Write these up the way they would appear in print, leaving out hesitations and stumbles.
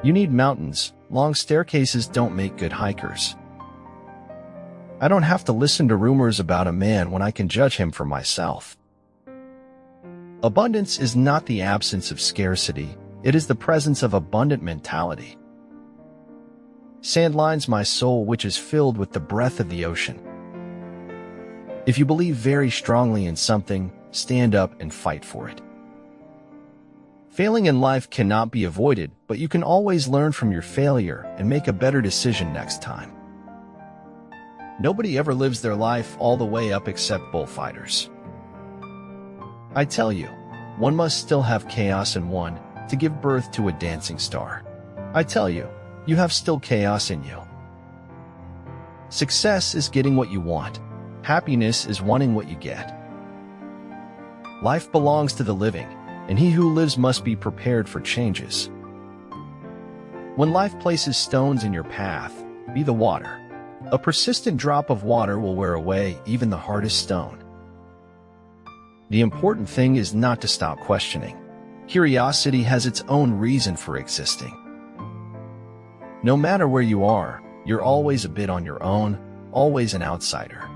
You need mountains. Long staircases don't make good hikers. I don't have to listen to rumors about a man when I can judge him for myself. Abundance is not the absence of scarcity, it is the presence of abundant mentality. Sand lines my soul, which is filled with the breath of the ocean. If you believe very strongly in something, stand up and fight for it. Failing in life cannot be avoided, but you can always learn from your failure and make a better decision next time. Nobody ever lives their life all the way up except bullfighters. I tell you, one must still have chaos in one to give birth to a dancing star. I tell you, you have still chaos in you. Success is getting what you want. Happiness is wanting what you get. Life belongs to the living, and he who lives must be prepared for changes. When life places stones in your path, be the water. A persistent drop of water will wear away even the hardest stone. The important thing is not to stop questioning. Curiosity has its own reason for existing. No matter where you are, you're always a bit on your own, always an outsider.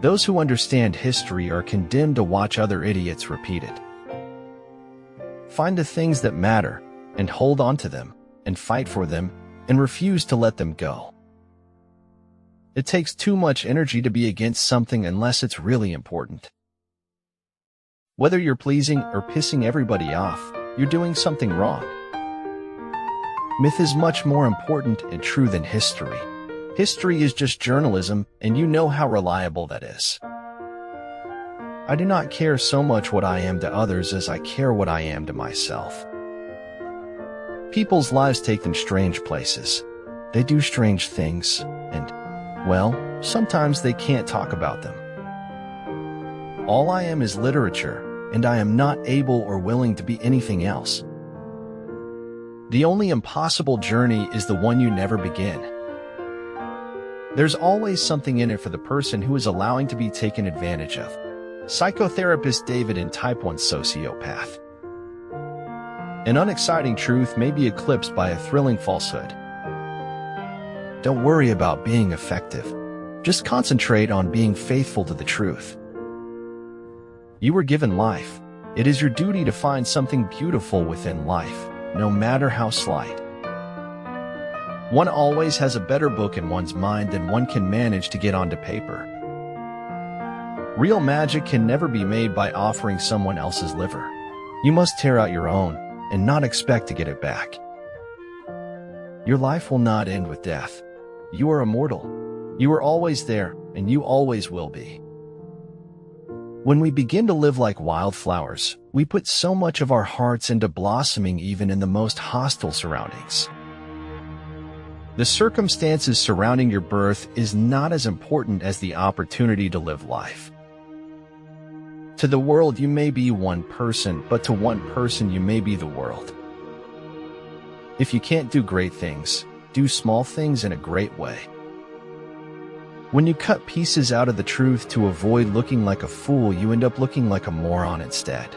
Those who understand history are condemned to watch other idiots repeat it. Find the things that matter, and hold on to them, and fight for them, and refuse to let them go. It takes too much energy to be against something unless it's really important. Whether you're pleasing or pissing everybody off, you're doing something wrong. Myth is much more important and true than history. History is just journalism, and you know how reliable that is. I do not care so much what I am to others as I care what I am to myself. People's lives take them strange places. They do strange things, and, well, sometimes they can't talk about them. All I am is literature, and I am not able or willing to be anything else. The only impossible journey is the one you never begin. There's always something in it for the person who is allowing to be taken advantage of. Psychotherapist David and Type 1 sociopath. An unexciting truth may be eclipsed by a thrilling falsehood. Don't worry about being effective. Just concentrate on being faithful to the truth. You were given life. It is your duty to find something beautiful within life, no matter how slight. One always has a better book in one's mind than one can manage to get onto paper. Real magic can never be made by offering someone else's liver. You must tear out your own and not expect to get it back. Your life will not end with death. You are immortal. You are always there, and you always will be. When we begin to live like wildflowers, we put so much of our hearts into blossoming even in the most hostile surroundings. The circumstances surrounding your birth is not as important as the opportunity to live life. To the world you may be one person, but to one person you may be the world. If you can't do great things, do small things in a great way. When you cut pieces out of the truth to avoid looking like a fool, you end up looking like a moron instead.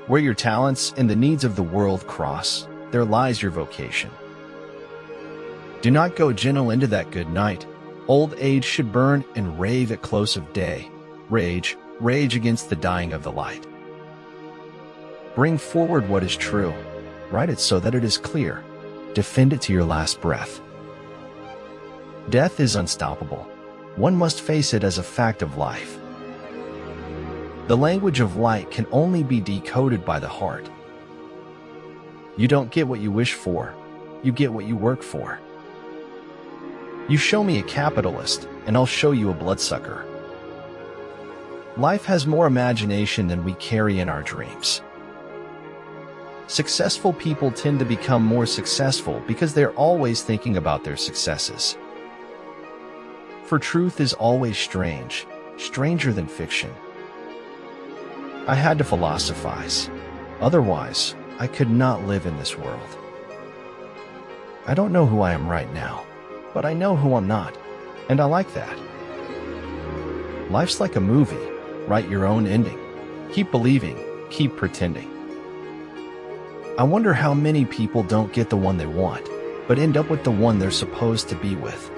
Where your talents and the needs of the world cross, there lies your vocation. Do not go gentle into that good night. Old age should burn and rave at close of day. Rage against the dying of the light. Bring forward what is true. Write it so that it is clear. Defend it to your last breath. Death is unstoppable. One must face it as a fact of life. The language of light can only be decoded by the heart. You don't get what you wish for. You get what you work for. You show me a capitalist, and I'll show you a bloodsucker. Life has more imagination than we carry in our dreams. Successful people tend to become more successful because they're always thinking about their successes. For truth is always strange, stranger than fiction. I had to philosophize. Otherwise, I could not live in this world. I don't know who I am right now, but I know who I'm not, and I like that. Life's like a movie. Write your own ending. Keep believing, keep pretending. I wonder how many people don't get the one they want, but end up with the one they're supposed to be with.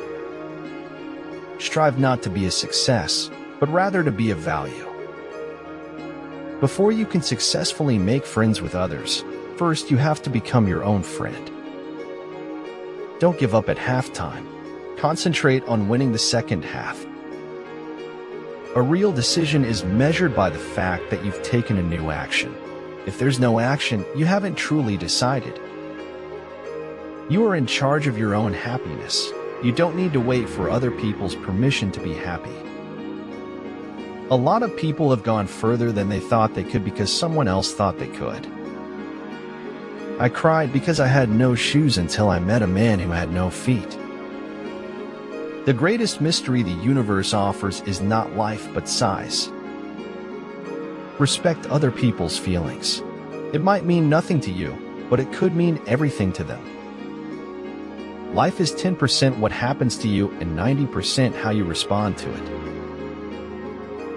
Strive not to be a success, but rather to be of value. Before you can successfully make friends with others, first you have to become your own friend. Don't give up at halftime. Concentrate on winning the second half. A real decision is measured by the fact that you've taken a new action. If there's no action, you haven't truly decided. You are in charge of your own happiness. You don't need to wait for other people's permission to be happy. A lot of people have gone further than they thought they could because someone else thought they could. I cried because I had no shoes until I met a man who had no feet. The greatest mystery the universe offers is not life but size. Respect other people's feelings. It might mean nothing to you, but it could mean everything to them. Life is 10% what happens to you and 90% how you respond to it.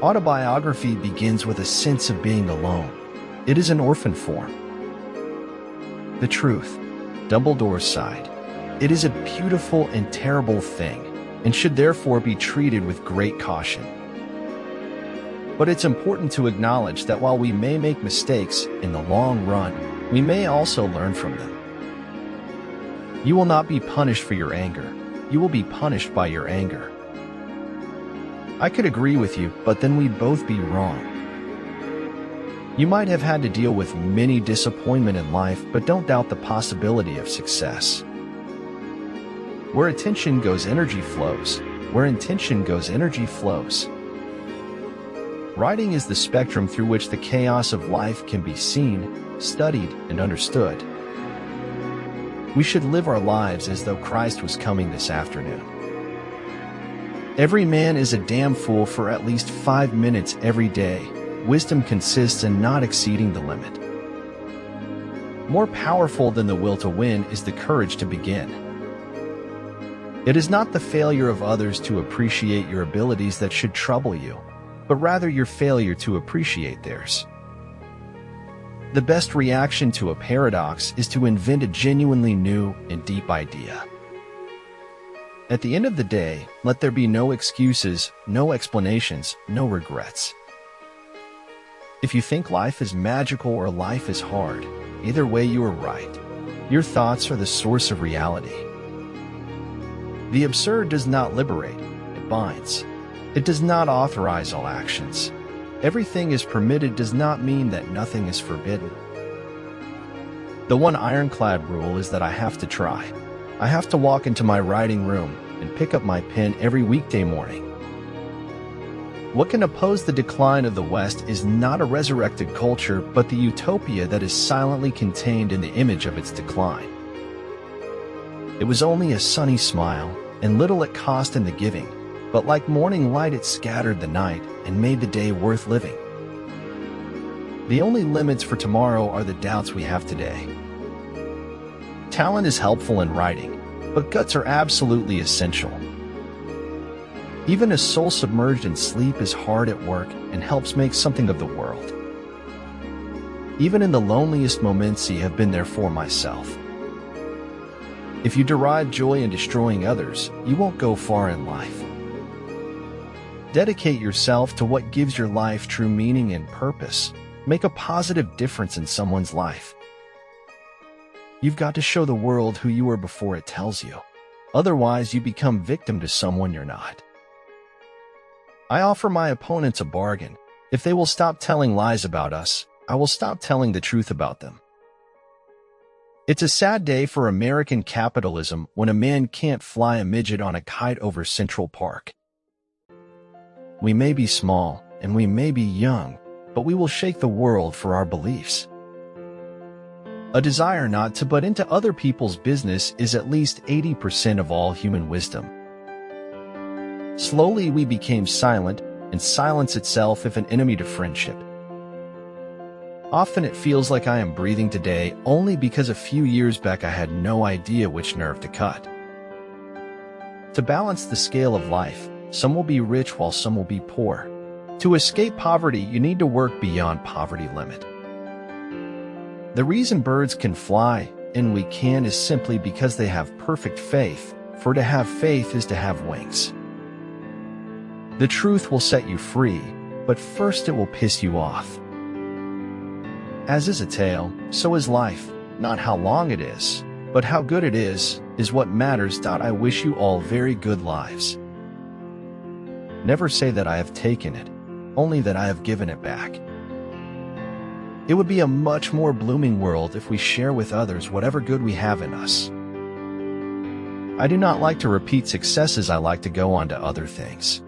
Autobiography begins with a sense of being alone. It is an orphan form. The truth. Dumbledore sighed. It is a beautiful and terrible thing, and should therefore be treated with great caution. But it's important to acknowledge that while we may make mistakes, in the long run, we may also learn from them. You will not be punished for your anger. You will be punished by your anger. I could agree with you, but then we'd both be wrong. You might have had to deal with many disappointments in life, but don't doubt the possibility of success. Where attention goes, energy flows. Where intention goes, energy flows. Writing is the spectrum through which the chaos of life can be seen, studied, and understood. We should live our lives as though Christ was coming this afternoon. Every man is a damn fool for at least 5 minutes every day. Wisdom consists in not exceeding the limit. More powerful than the will to win is the courage to begin. It is not the failure of others to appreciate your abilities that should trouble you, but rather your failure to appreciate theirs. The best reaction to a paradox is to invent a genuinely new and deep idea. At the end of the day, let there be no excuses, no explanations, no regrets. If you think life is magical or life is hard, either way you are right. Your thoughts are the source of reality. The absurd does not liberate, it binds. It does not authorize all actions. Everything is permitted does not mean that nothing is forbidden. The one ironclad rule is that I have to try. I have to walk into my writing room and pick up my pen every weekday morning. What can oppose the decline of the West is not a resurrected culture, but the utopia that is silently contained in the image of its decline. It was only a sunny smile, and little it cost in the giving, but like morning light it scattered the night and made the day worth living. The only limits for tomorrow are the doubts we have today. Talent is helpful in writing, but guts are absolutely essential. Even a soul submerged in sleep is hard at work and helps make something of the world. Even in the loneliest moments, I have been there for myself. If you derive joy in destroying others, you won't go far in life. Dedicate yourself to what gives your life true meaning and purpose. Make a positive difference in someone's life. You've got to show the world who you were before it tells you. Otherwise, you become victim to someone you're not. I offer my opponents a bargain. If they will stop telling lies about us, I will stop telling the truth about them. It's a sad day for American capitalism when a man can't fly a midget on a kite over Central Park. We may be small and we may be young, but we will shake the world for our beliefs. A desire not to butt into other people's business is at least 80% of all human wisdom. Slowly we became silent, and silence itself is an enemy to friendship. Often it feels like I am breathing today only because a few years back I had no idea which nerve to cut. To balance the scale of life, some will be rich while some will be poor. To escape poverty, you need to work beyond poverty limit. The reason birds can fly and we can is simply because they have perfect faith, for to have faith is to have wings. The truth will set you free, but first it will piss you off. As is a tale, so is life. Not how long it is, but how good it is what matters. I wish you all very good lives. Never say that I have taken it, only that I have given it back. It would be a much more blooming world if we share with others whatever good we have in us. I do not like to repeat successes, I like to go on to other things.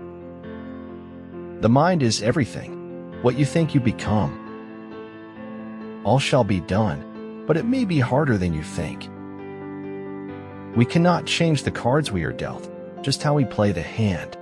The mind is everything, what you think you become. All shall be done, but it may be harder than you think. We cannot change the cards we are dealt, just how we play the hand.